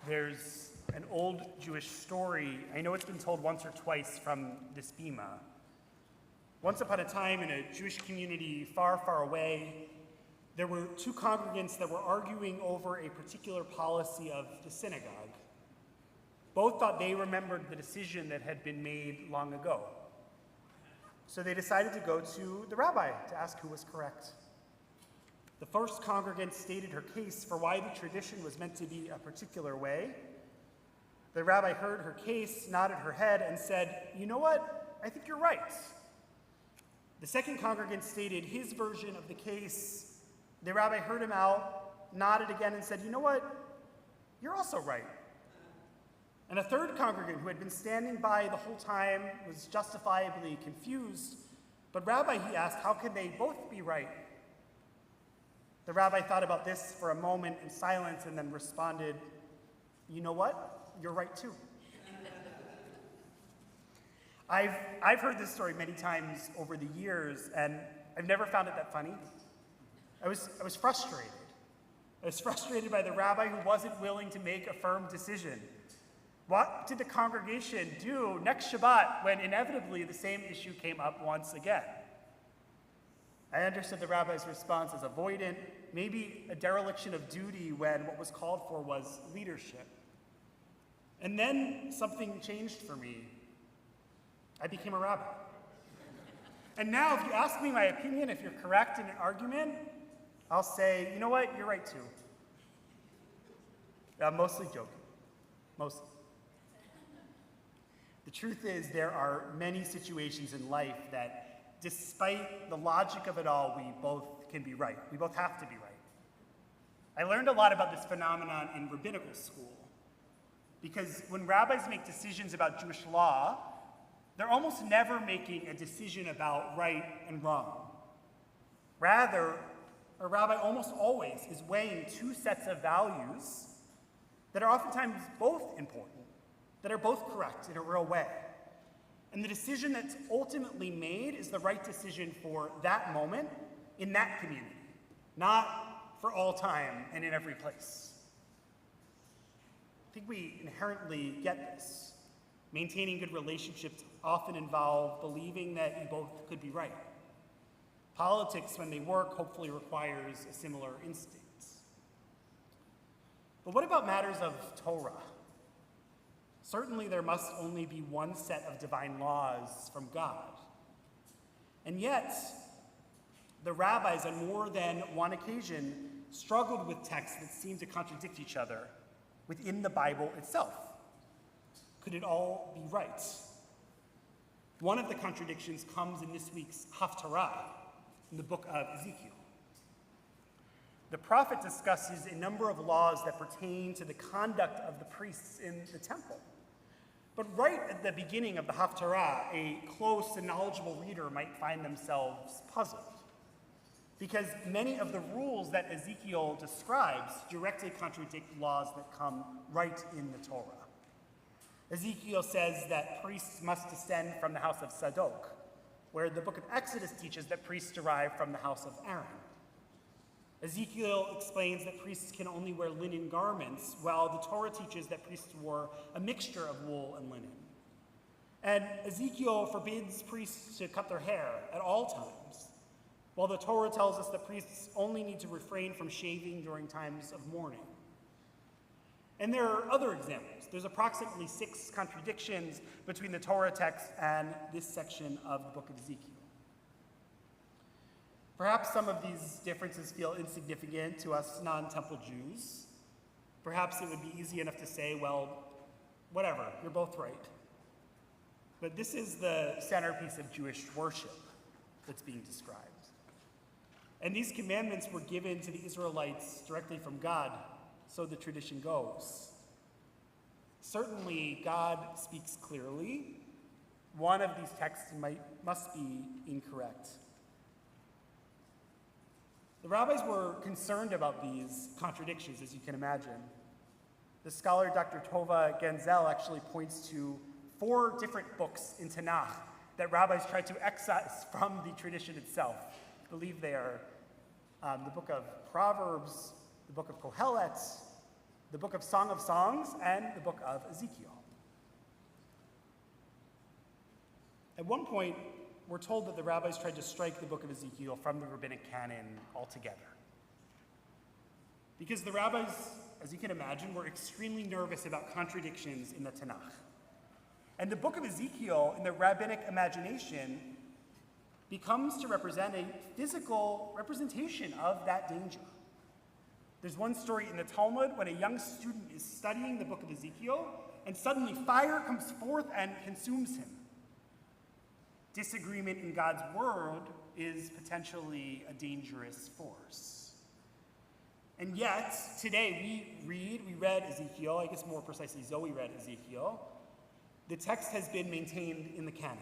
There's an old Jewish story, I know it's been told once or twice from this bima. Once upon a time in a Jewish community far, far away, there were two congregants that were arguing over a particular policy of the synagogue. Both thought they remembered the decision that had been made long ago. So they decided to go to the rabbi to ask who was correct. The first congregant stated her case for why the tradition was meant to be a particular way. The rabbi heard her case, nodded her head, and said, "You know what? I think you're right." The second congregant stated his version of the case. The rabbi heard him out, nodded again, and said, "You know what? You're also right." And a third congregant who had been standing by the whole time was justifiably confused. "But Rabbi," he asked, "how can they both be right?" The rabbi thought about this for a moment in silence and then responded, "You know what? You're right too." I've heard this story many times over the years, and I've never found it that funny. I was frustrated. I was frustrated by the rabbi who wasn't willing to make a firm decision. What did the congregation do next Shabbat when inevitably the same issue came up once again? I understood the rabbi's response as avoidant, maybe a dereliction of duty when what was called for was leadership. And then something changed for me. I became a rabbi. And now if you ask me my opinion, if you're correct in an argument, I'll say, "You know what, you're right too." I'm mostly joking, mostly. The truth is there are many situations in life that, despite the logic of it all, we both can be right. We both have to be right. I learned a lot about this phenomenon in rabbinical school, because when rabbis make decisions about Jewish law, they're almost never making a decision about right and wrong. Rather, a rabbi almost always is weighing two sets of values that are oftentimes both important, that are both correct in a real way. And the decision that's ultimately made is the right decision for that moment in that community, not for all time and in every place. I think we inherently get this. Maintaining good relationships often involve believing that you both could be right. Politics, when they work, hopefully requires a similar instinct. But what about matters of Torah? Certainly there must only be one set of divine laws from God. And yet, the rabbis on more than one occasion struggled with texts that seemed to contradict each other within the Bible itself. Could it all be right? One of the contradictions comes in this week's Haftarah, in the book of Ezekiel. The prophet discusses a number of laws that pertain to the conduct of the priests in the temple. But right at the beginning of the Haftarah, a close and knowledgeable reader might find themselves puzzled, because many of the rules that Ezekiel describes directly contradict laws that come right in the Torah. Ezekiel says that priests must descend from the house of Sadok, where the book of Exodus teaches that priests derive from the house of Aaron. Ezekiel explains that priests can only wear linen garments, while the Torah teaches that priests wore a mixture of wool and linen. And Ezekiel forbids priests to cut their hair at all times, while the Torah tells us that priests only need to refrain from shaving during times of mourning. And there are other examples. There's approximately 6 contradictions between the Torah text and this section of the book of Ezekiel. Perhaps some of these differences feel insignificant to us non-temple Jews. Perhaps it would be easy enough to say, well, whatever, you're both right. But this is the centerpiece of Jewish worship that's being described. And these commandments were given to the Israelites directly from God, so the tradition goes. Certainly, God speaks clearly. One of these texts must be incorrect. The rabbis were concerned about these contradictions, as you can imagine. The scholar Dr. Tova Genzel actually points to 4 different books in Tanakh that rabbis tried to excise from the tradition itself. I believe they are the book of Proverbs, the book of Kohelet, the book of Song of Songs, and the book of Ezekiel. At one point, we're told that the rabbis tried to strike the book of Ezekiel from the rabbinic canon altogether. Because the rabbis, as you can imagine, were extremely nervous about contradictions in the Tanakh. And the book of Ezekiel, in the rabbinic imagination, becomes to represent a physical representation of that danger. There's one story in the Talmud when a young student is studying the book of Ezekiel, and suddenly fire comes forth and consumes him. Disagreement in God's word is potentially a dangerous force. And yet, today we read Ezekiel, I guess more precisely Zoe read Ezekiel. The text has been maintained in the canon.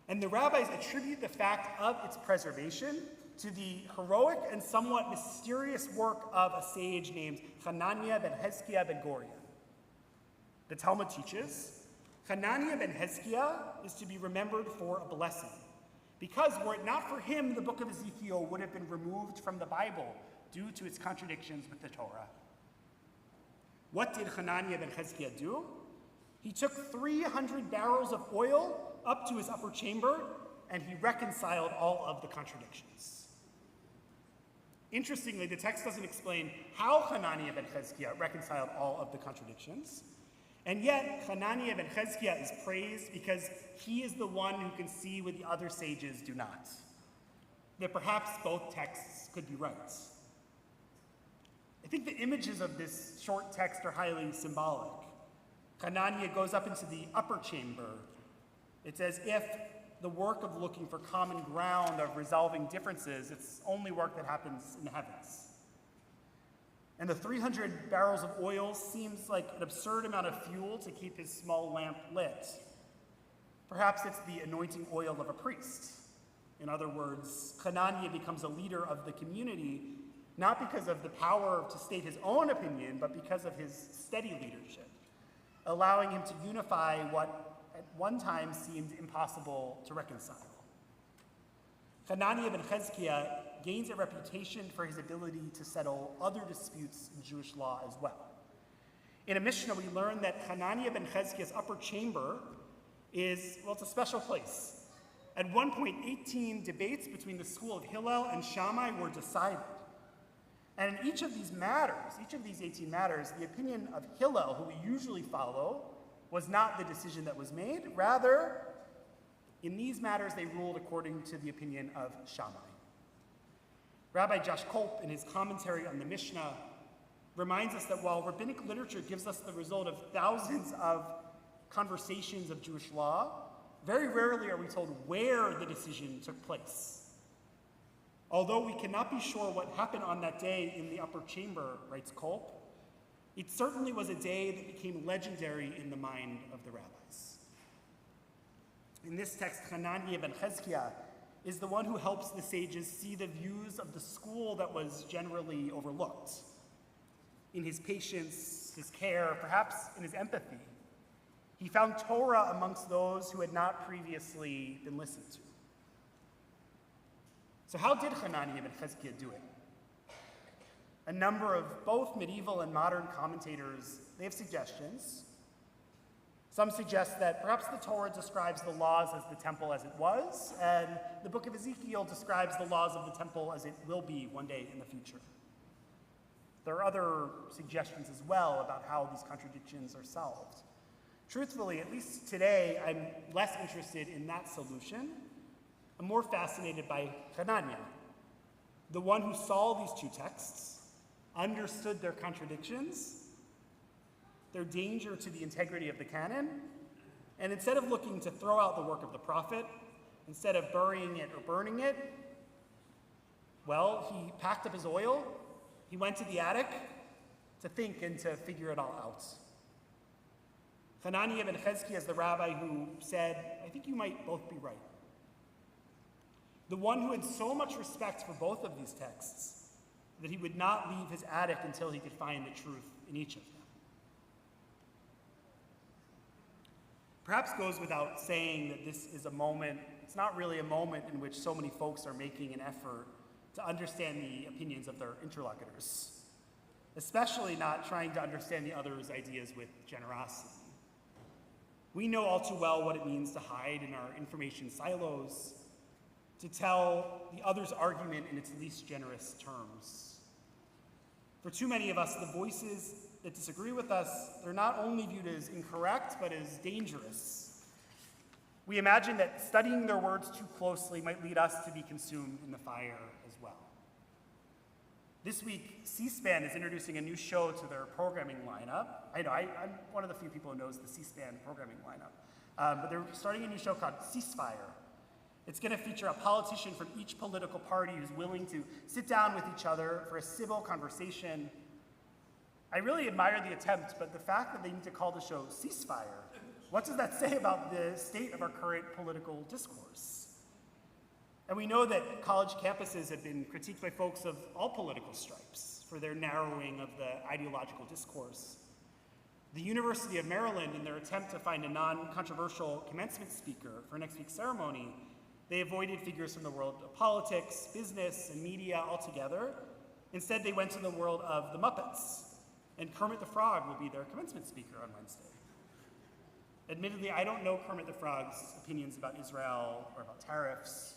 And the rabbis attribute the fact of its preservation to the heroic and somewhat mysterious work of a sage named Hananiah ben Hezkiah ben Gorion. The Talmud teaches, Hananiah ben Hezkiah is to be remembered for a blessing, because were it not for him, the book of Ezekiel would have been removed from the Bible due to its contradictions with the Torah. What did Hananiah ben Hezkiah do? He took 300 barrels of oil up to his upper chamber, and he reconciled all of the contradictions. Interestingly, the text doesn't explain how Hananiah ben Hezkiah reconciled all of the contradictions, and yet Hananiah ben Hezkiah is praised because he is the one who can see what the other sages do not. That perhaps both texts could be right. I think the images of this short text are highly symbolic. Hananiah goes up into the upper chamber. It's as if the work of looking for common ground, of resolving differences, it's only work that happens in the heavens. And the 300 barrels of oil seems like an absurd amount of fuel to keep his small lamp lit. Perhaps it's the anointing oil of a priest. In other words, Hananiah becomes a leader of the community, not because of the power to state his own opinion, but because of his steady leadership, allowing him to unify what at one time seemed impossible to reconcile. Hananiah ben Hezkiah gains a reputation for his ability to settle other disputes in Jewish law as well. In a Mishnah, we learn that Hananiah ben Hezkiah's upper chamber is, well, it's a special place. At one point, 18 debates between the school of Hillel and Shammai were decided. And in each of these 18 matters, the opinion of Hillel, who we usually follow, was not the decision that was made. Rather, in these matters, they ruled according to the opinion of Shammai. Rabbi Josh Kolp, in his commentary on the Mishnah, reminds us that while rabbinic literature gives us the result of thousands of conversations of Jewish law, very rarely are we told where the decision took place. Although we cannot be sure what happened on that day in the upper chamber, writes Kolp, it certainly was a day that became legendary in the mind of the rabbis. In this text, Hananiah ben Hezkiah is the one who helps the sages see the views of the school that was generally overlooked. In his patience, his care, perhaps in his empathy, he found Torah amongst those who had not previously been listened to. So how did Hananiah ben Hezkiah do it? A number of both medieval and modern commentators, they have suggestions. Some suggest that perhaps the Torah describes the laws as the temple as it was, and the book of Ezekiel describes the laws of the temple as it will be one day in the future. There are other suggestions as well about how these contradictions are solved. Truthfully, at least today, I'm less interested in that solution. I'm more fascinated by Hananiah, the one who saw these two texts, understood their contradictions, their danger to the integrity of the canon, and instead of looking to throw out the work of the prophet, instead of burying it or burning it, well, he packed up his oil, he went to the attic to think and to figure it all out. Hananiah ben Hezkiah is the rabbi who said, I think you might both be right. The one who had so much respect for both of these texts that he would not leave his attic until he could find the truth in each of them. Perhaps goes without saying that this is a moment, it's not really a moment in which so many folks are making an effort to understand the opinions of their interlocutors. especially not trying to understand the other's ideas with generosity. We know all too well what it means to hide in our information silos, to tell the other's argument in its least generous terms. For too many of us, the voices that disagree with us, they're not only viewed as incorrect, but as dangerous. We imagine that studying their words too closely might lead us to be consumed in the fire as well. This week, C-SPAN is introducing a new show to their programming lineup. I know, I'm one of the few people who knows the C-SPAN programming lineup. But they're starting a new show called Ceasefire. It's going to feature a politician from each political party who's willing to sit down with each other for a civil conversation. I really admire the attempt, but the fact that they need to call the show Ceasefire, what does that say about the state of our current political discourse? And we know that college campuses have been critiqued by folks of all political stripes for their narrowing of the ideological discourse. The University of Maryland, in their attempt to find a non-controversial commencement speaker for next week's ceremony, they avoided figures from the world of politics, business, and media altogether. Instead, they went to the world of the Muppets, and Kermit the Frog will be their commencement speaker on Wednesday. Admittedly, I don't know Kermit the Frog's opinions about Israel or about tariffs,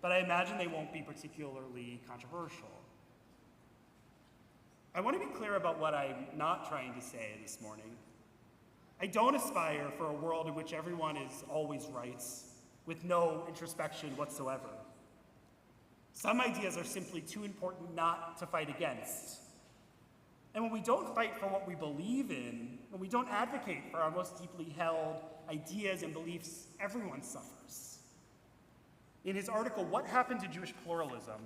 but I imagine they won't be particularly controversial. I want to be clear about what I'm not trying to say this morning. I don't aspire for a world in which everyone is always right, with no introspection whatsoever. Some ideas are simply too important not to fight against. And when we don't fight for what we believe in, when we don't advocate for our most deeply held ideas and beliefs, everyone suffers. In his article, What Happened to Jewish Pluralism,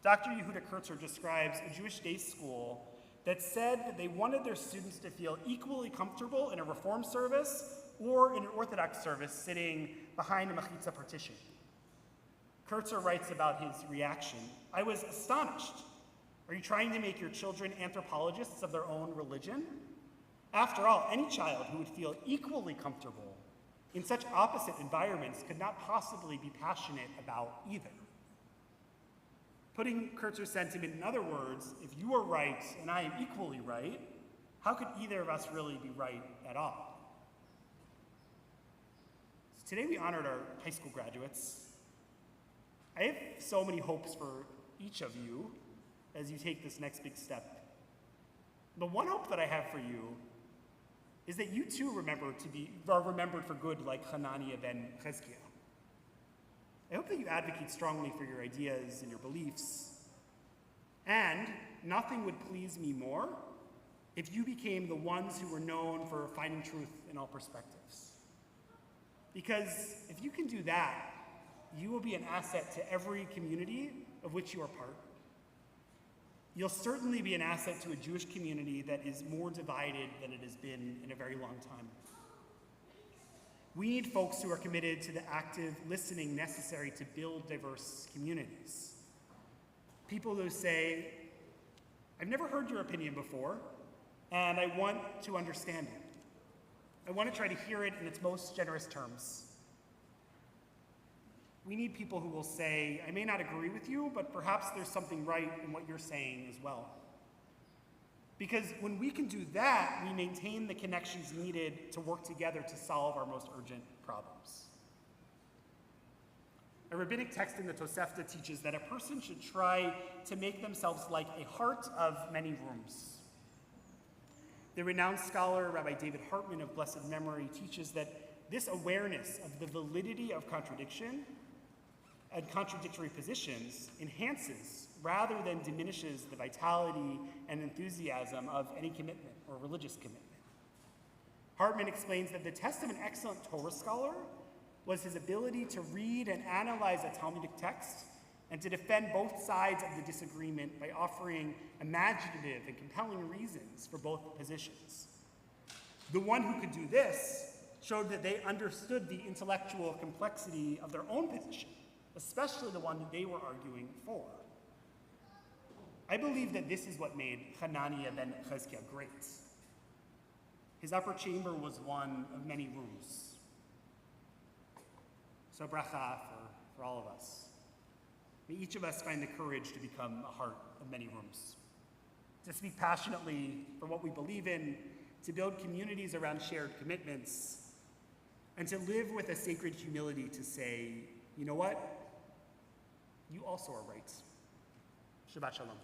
Dr. Yehuda Kurtzer describes a Jewish day school that said that they wanted their students to feel equally comfortable in a Reform service or in an Orthodox service sitting behind a machitza partition. Kurtzer writes about his reaction. I was astonished. Are you trying to make your children anthropologists of their own religion? After all, any child who would feel equally comfortable in such opposite environments could not possibly be passionate about either. Putting Kurtzer's sentiment in other words, if you are right and I am equally right, how could either of us really be right at all? So today we honored our high school graduates. I have so many hopes for each of you as you take this next big step. The one hope that I have for you is that you too are remembered for good like Hananiah ben Chezkiah. I hope that you advocate strongly for your ideas and your beliefs. And nothing would please me more if you became the ones who were known for finding truth in all perspectives. Because if you can do that, you will be an asset to every community of which you are part. You'll certainly be an asset to a Jewish community that is more divided than it has been in a very long time. We need folks who are committed to the active listening necessary to build diverse communities. People who say, I've never heard your opinion before, and I want to understand it. I want to try to hear it in its most generous terms. We need people who will say, I may not agree with you, but perhaps there's something right in what you're saying as well. Because when we can do that, we maintain the connections needed to work together to solve our most urgent problems. A rabbinic text in the Tosefta teaches that a person should try to make themselves like a heart of many rooms. The renowned scholar, Rabbi David Hartman of blessed memory, teaches that this awareness of the validity of contradiction and contradictory positions enhances rather than diminishes the vitality and enthusiasm of any commitment or religious commitment. Hartman explains that the test of an excellent Torah scholar was his ability to read and analyze a Talmudic text and to defend both sides of the disagreement by offering imaginative and compelling reasons for both positions. The one who could do this showed that they understood the intellectual complexity of their own position, especially the one that they were arguing for. I believe that this is what made Hananiah ben Chezkiah great. His upper chamber was one of many rooms. So bracha for all of us. May each of us find the courage to become a heart of many rooms. to speak passionately for what we believe in, to build communities around shared commitments, and to live with a sacred humility to say, you know what? You also are right. Shabbat Shalom.